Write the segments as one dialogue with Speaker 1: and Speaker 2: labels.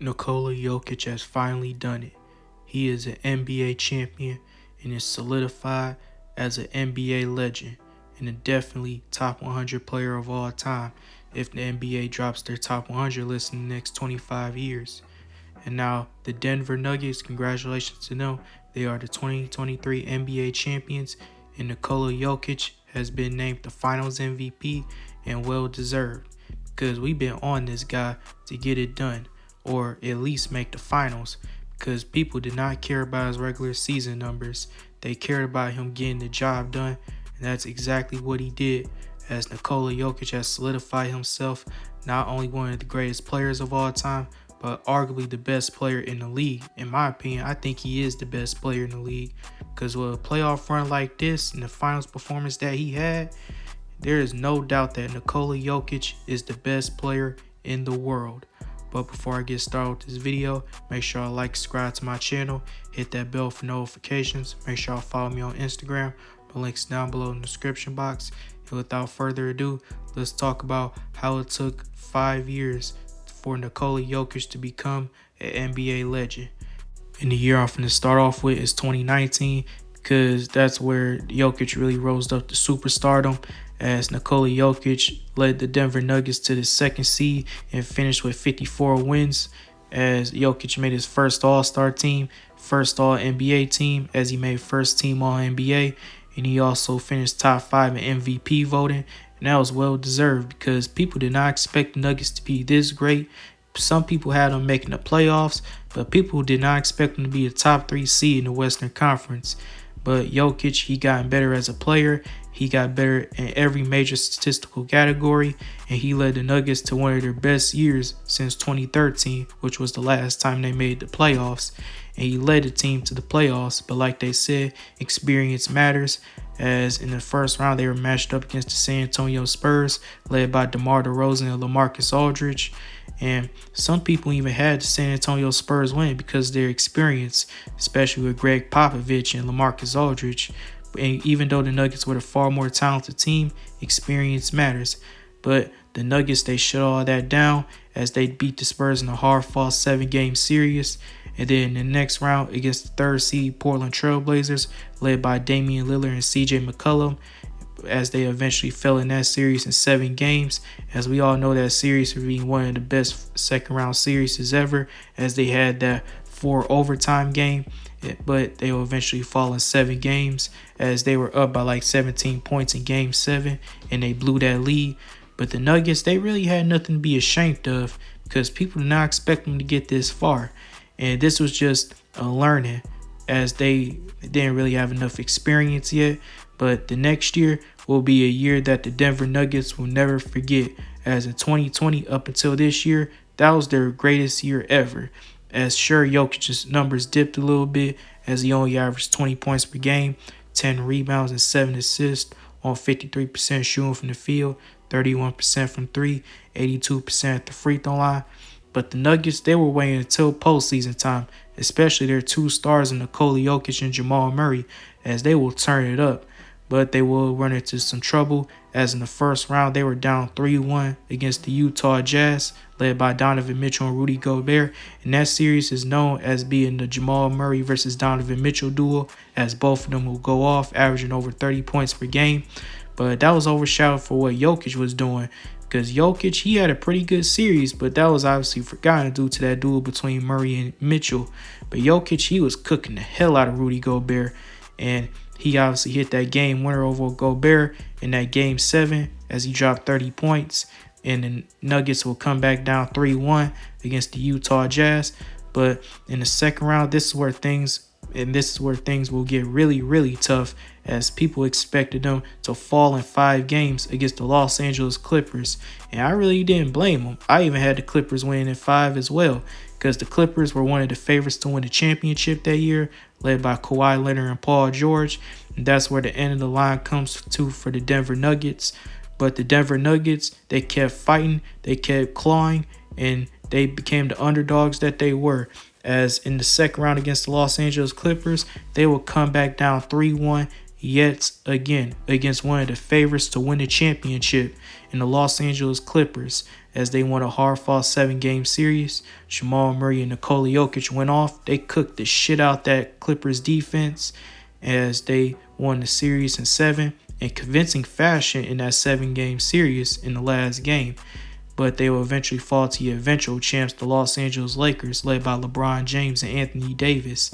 Speaker 1: Nikola Jokic has finally done it. He is an NBA champion and is solidified as an NBA legend and a definitely top 100 player of all time if the NBA drops their top 100 list in the next 25 years. And now the Denver Nuggets, congratulations to them. They are the 2023 NBA champions, and Nikola Jokic has been named the Finals MVP, and well deserved, because we've been on this guy to get it done, or at least make the finals, because people did not care about his regular season numbers. They cared about him getting the job done, and that's exactly what he did, as Nikola Jokic has solidified himself not only one of the greatest players of all time, but arguably the best player in the league. In my opinion, I think he is the best player in the league, because with a playoff run like this and the finals performance that he had, there is no doubt that Nikola Jokic is the best player in the world. But before I get started with this video, make sure y'all like, subscribe to my channel, hit that bell for notifications, make sure y'all follow me on Instagram. The link's down below in the description box. And without further ado, let's talk about how it took 5 years for Nikola Jokic to become an NBA legend. And the year I'm going to start off with is 2019, because that's where Jokic really rose up to superstardom, as Nikola Jokic led the Denver Nuggets to the 2nd seed and finished with 54 wins, as Jokic made his first All-Star team, first All-NBA team, as he made first team All-NBA, and he also finished top 5 in MVP voting. And that was well deserved, because people did not expect the Nuggets to be this great. Some people had them making the playoffs, but people did not expect them to be a top 3 seed in the Western Conference. But Jokic, he got better as a player. He got better in every major statistical category, and he led the Nuggets to one of their best years since 2013, which was the last time they made the playoffs. And he led the team to the playoffs, but like they said, experience matters, as in the first round they were matched up against the San Antonio Spurs, led by DeMar DeRozan and LaMarcus Aldridge. And some people even had the San Antonio Spurs win because of their experience, especially with Greg Popovich and LaMarcus Aldridge. And even though the Nuggets were a far more talented team, experience matters. But the Nuggets, they shut all that down as they beat the Spurs in a hard-fought 7-game series. And then in the next round against the 3rd seed Portland Trailblazers, led by Damian Lillard and CJ McCollum, as they eventually fell in that series in 7 games. As we all know, that series for being one of the best second-round series ever, as they had that 4 overtime game, but they will eventually fall in 7 games, as they were up by like 17 points in game 7, and they blew that lead. But the Nuggets, they really had nothing to be ashamed of, because people did not expect them to get this far. And this was just a learning, as they didn't really have enough experience yet. But the next year will be a year that the Denver Nuggets will never forget, as in 2020 up until this year, that was their greatest year ever. As sure, Jokic's numbers dipped a little bit, as he only averaged 20 points per game, 10 rebounds and 7 assists on 53% shooting from the field, 31% from 3, 82% at the free throw line. But the Nuggets, they were waiting until postseason time, especially their 2 stars in Nikola Jokic and Jamal Murray, as they will turn it up. But they will run into some trouble, as in the first round they were down 3-1 against the Utah Jazz, led by Donovan Mitchell and Rudy Gobert. And that series is known as being the Jamal Murray versus Donovan Mitchell duel, as both of them will go off, averaging over 30 points per game. But that was overshadowed for what Jokic was doing, because Jokic, he had a pretty good series, but that was obviously forgotten due to that duel between Murray and Mitchell. But Jokic, he was cooking the hell out of Rudy Gobert, and he obviously hit that game winner over Gobert in that game 7, as he dropped 30 points. And the Nuggets will come back down 3-1 against the Utah Jazz. But in the second round, this is where things will get really, really tough, as people expected them to fall in 5 games against the Los Angeles Clippers. And I really didn't blame them. I even had the Clippers winning in 5 as well, because the Clippers were one of the favorites to win the championship that year, led by Kawhi Leonard and Paul George. And that's where the end of the line comes to for the Denver Nuggets. But the Denver Nuggets, they kept fighting, they kept clawing, and they became the underdogs that they were. As in the second round against the Los Angeles Clippers, they will come back down 3-1 yet again against one of the favorites to win the championship in the Los Angeles Clippers. as they won a hard-fought 7-game series. Jamal Murray and Nikola Jokic went off. They cooked the shit out that Clippers defense as they won the series in 7 in convincing fashion in that 7-game series in the last game. But they will eventually fall to the eventual champs, the Los Angeles Lakers, led by LeBron James and Anthony Davis.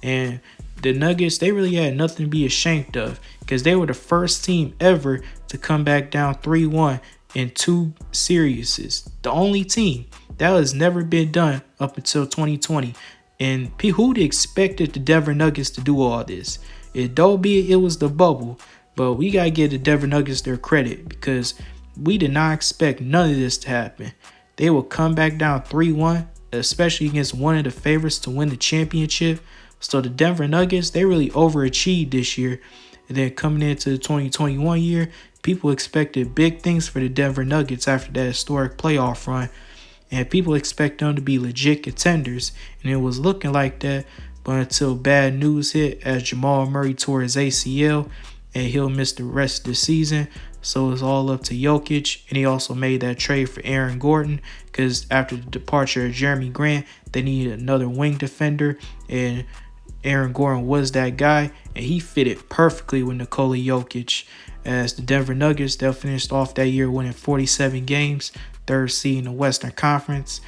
Speaker 1: And the Nuggets, they really had nothing to be ashamed of because they were the first team ever to come back down 3-1 in 2 series. The only team. That has never been done up until 2020. And who'd expected the Denver Nuggets to do all this? It was the bubble, but we got to give the Denver Nuggets their credit because we did not expect none of this to happen. They will come back down 3-1, especially against one of the favorites to win the championship. So the Denver Nuggets, they really overachieved this year. And then coming into the 2021 year, people expected big things for the Denver Nuggets after that historic playoff run. And people expect them to be legit contenders. And it was looking like that. But until bad news hit as Jamal Murray tore his ACL and he'll miss the rest of the season. So it's all up to Jokic. And he also made that trade for Aaron Gordon because after the departure of Jeremy Grant, they needed another wing defender. And Aaron Gordon was that guy. And he fitted perfectly with Nikola Jokic. As the Denver Nuggets, they'll finished off that year winning 47 games, 3rd seed in the Western Conference.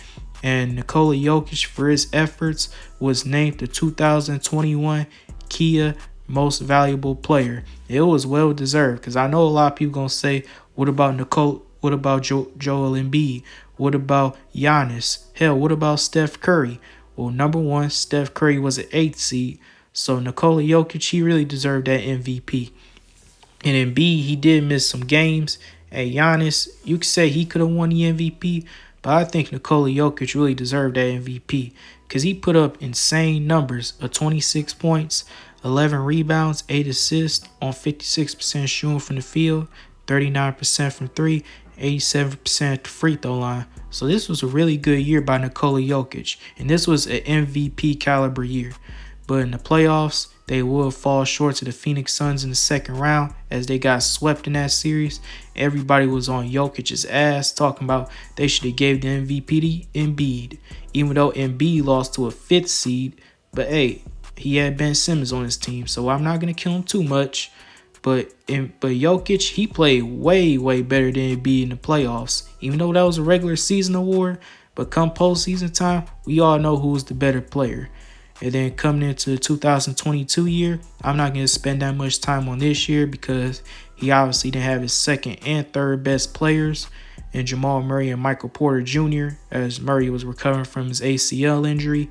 Speaker 1: And Nikola Jokic, for his efforts, was named the 2021 Kia Most Valuable Player. It was well deserved because I know a lot of people gonna say, "What about Nicole? What about Joel Embiid? What about Giannis? Hell, what about Steph Curry?" Well, number one, Steph Curry was an 8th seed, so Nikola Jokic, he really deserved that MVP. And Embiid, he did miss some games. And Giannis, you could say he could have won the MVP. But I think Nikola Jokic really deserved that MVP because he put up insane numbers of 26 points, 11 rebounds, 8 assists on 56% shooting from the field, 39% from 3, 87% at the free throw line. So this was a really good year by Nikola Jokic, and this was an MVP caliber year. But in the playoffs, they will fall short to the Phoenix Suns in the second round as they got swept in that series. Everybody was on Jokic's ass talking about they should have gave the MVP to Embiid, even though Embiid lost to a 5th seed. But hey, he had Ben Simmons on his team, so I'm not going to kill him too much. But Jokic, he played way, way better than Embiid in the playoffs, even though that was a regular season award. But come postseason time, we all know who's the better player. And then coming into the 2022 year, I'm not going to spend that much time on this year because he obviously didn't have his 2nd and 3rd best players in Jamal Murray and Michael Porter Jr. as Murray was recovering from his ACL injury.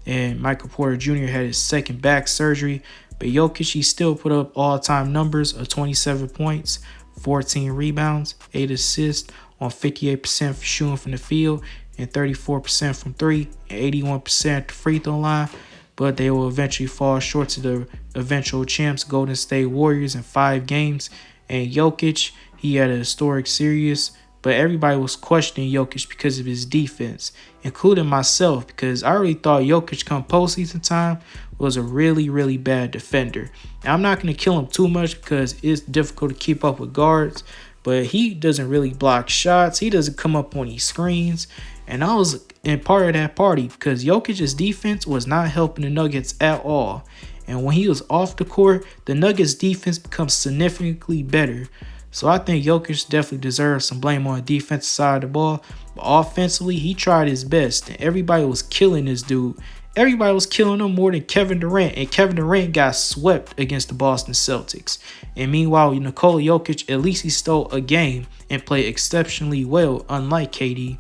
Speaker 1: And Michael Porter Jr. had his 2nd back surgery. But Jokic, he still put up all-time numbers of 27 points, 14 rebounds, 8 assists on 58% for shooting from the field and 34% from 3 and 81% at the free throw line. But they will eventually fall short to the eventual champs, Golden State Warriors, in 5 games. And Jokic, he had a historic series, but everybody was questioning Jokic because of his defense, including myself, because I really thought Jokic come postseason time was a really, really bad defender. Now, I'm not going to kill him too much because it's difficult to keep up with guards, but he doesn't really block shots. He doesn't come up on these screens. And I was in part of that party because Jokic's defense was not helping the Nuggets at all. And when he was off the court, the Nuggets defense becomes significantly better. So I think Jokic definitely deserves some blame on the defensive side of the ball. But offensively, he tried his best. And everybody was killing this dude. Everybody was killing him more than Kevin Durant. And Kevin Durant got swept against the Boston Celtics. And meanwhile, Nikola Jokic, at least he stole a game and played exceptionally well, unlike KD.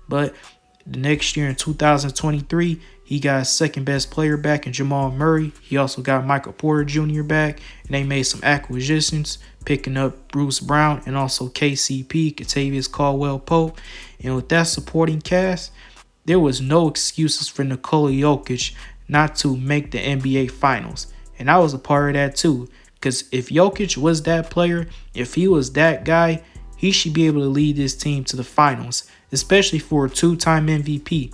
Speaker 1: But the next year in 2023, he got his 2nd best player back in Jamal Murray. He also got Michael Porter Jr. back. And they made some acquisitions, picking up Bruce Brown and also KCP, Kentavious Caldwell-Pope. And with that supporting cast, there was no excuses for Nikola Jokic not to make the NBA Finals. And I was a part of that too. Because if Jokic was that player, if he was that guy, he should be able to lead this team to the finals, especially for a 2-time MVP.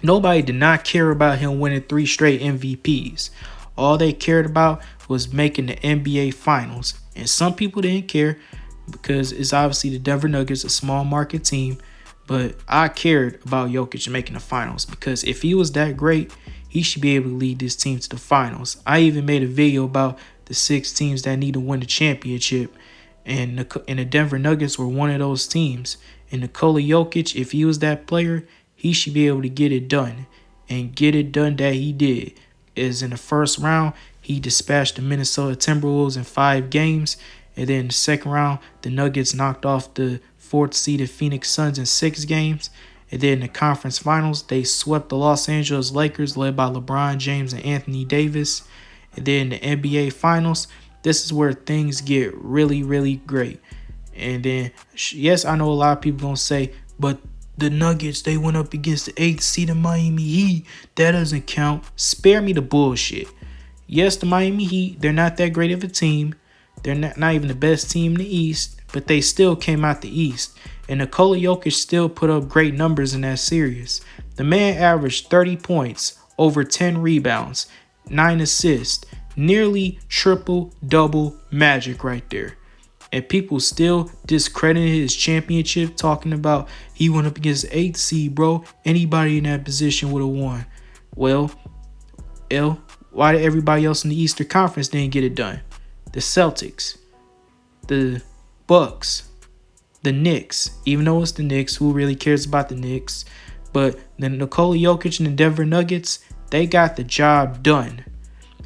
Speaker 1: Nobody did not care about him winning 3 straight MVPs. All they cared about was making the NBA Finals. And some people didn't care because it's obviously the Denver Nuggets, a small market team. But I cared about Jokic making the finals because if he was that great, he should be able to lead this team to the finals. I even made a video about the 6 teams that need to win the championship, and the Denver Nuggets were one of those teams. And Nikola Jokic, if he was that player, he should be able to get it done. And get it done that he did. Is in the first round, he dispatched the Minnesota Timberwolves in 5 games. And then in the second round, the Nuggets knocked off the 4th-seeded Phoenix Suns in 6 games. And then in the conference finals, they swept the Los Angeles Lakers, led by LeBron James and Anthony Davis. And then in the NBA finals, this is where things get really, really great. And then, yes, I know a lot of people going to say, but the Nuggets, they went up against the 8th-seeded Miami Heat. That doesn't count. Spare me the bullshit. Yes, the Miami Heat, they're not that great of a team. They're not even the best team in the East, but they still came out the East. And Nikola Jokic still put up great numbers in that series. The man averaged 30 points, over 10 rebounds, 9 assists, nearly triple-double magic right there. And people still discrediting his championship, talking about he went up against the 8th seed, bro. Anybody in that position would have won. Well, why did everybody else in the Eastern Conference didn't get it done? The Celtics, the Bucks, the Knicks. Even though it's the Knicks, who really cares about the Knicks? But the Nikola Jokic and the Denver Nuggets, they got the job done.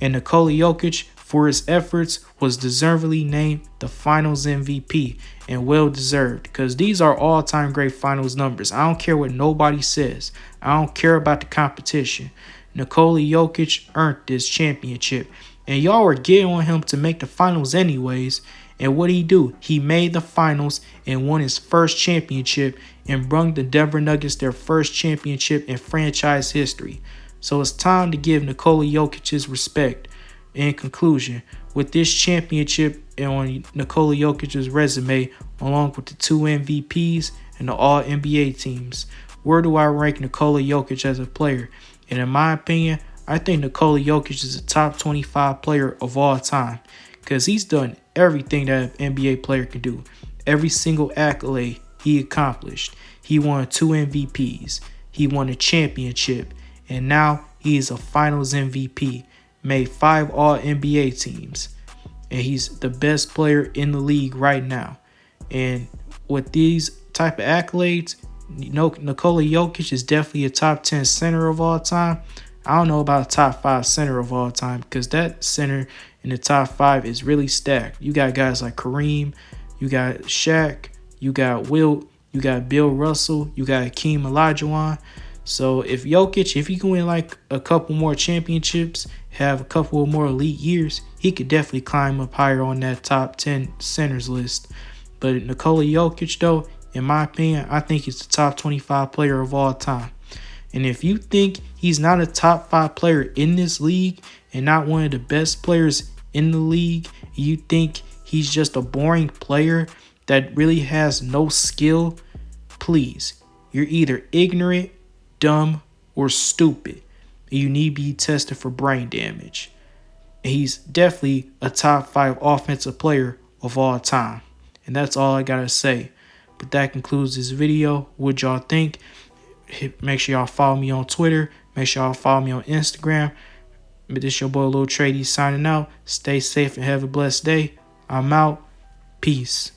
Speaker 1: And Nikola Jokic, for his efforts, was deservedly named the Finals MVP, and well deserved, because these are all-time great Finals numbers. I don't care what nobody says. I don't care about the competition. Nikola Jokic earned this championship, and y'all were getting on him to make the Finals anyways. And what he do? He made the Finals and won his first championship and brought the Denver Nuggets their first championship in franchise history. So it's time to give Nikola Jokic his respect. In conclusion, with this championship on Nikola Jokic's resume, along with the 2 MVPs and the All-NBA teams, where do I rank Nikola Jokic as a player? And in my opinion, I think Nikola Jokic is a top 25 player of all time, because he's done everything that an NBA player can do. Every single accolade he accomplished. He won 2 MVPs. He won a championship. And now he is a Finals MVP. Made 5 All-NBA teams. And he's the best player in the league right now. And with these type of accolades, Nikola Jokic is definitely a top 10 center of all time. I don't know about a top 5 center of all time, because that center in the top 5 is really stacked. You got guys like Kareem, you got Shaq, you got Wilt, you got Bill Russell, you got Hakeem Olajuwon. So if Jokic, if he can win like a couple more championships, have a couple more elite years, he could definitely climb up higher on that top 10 centers list. But Nikola Jokic, though, in my opinion, I think he's the top 25 player of all time. And if you think he's not a top 5 player in this league and not one of the best players in the league, you think he's just a boring player that really has no skill, please, you're either ignorant, dumb, or stupid. You need to be tested for brain damage. And he's definitely a top 5 offensive player of all time. And that's all I gotta say. But that concludes this video. What y'all think? Make sure y'all follow me on Twitter. Make sure y'all follow me on Instagram. But this your boy Lil Trady signing out. Stay safe and have a blessed day. I'm out. Peace.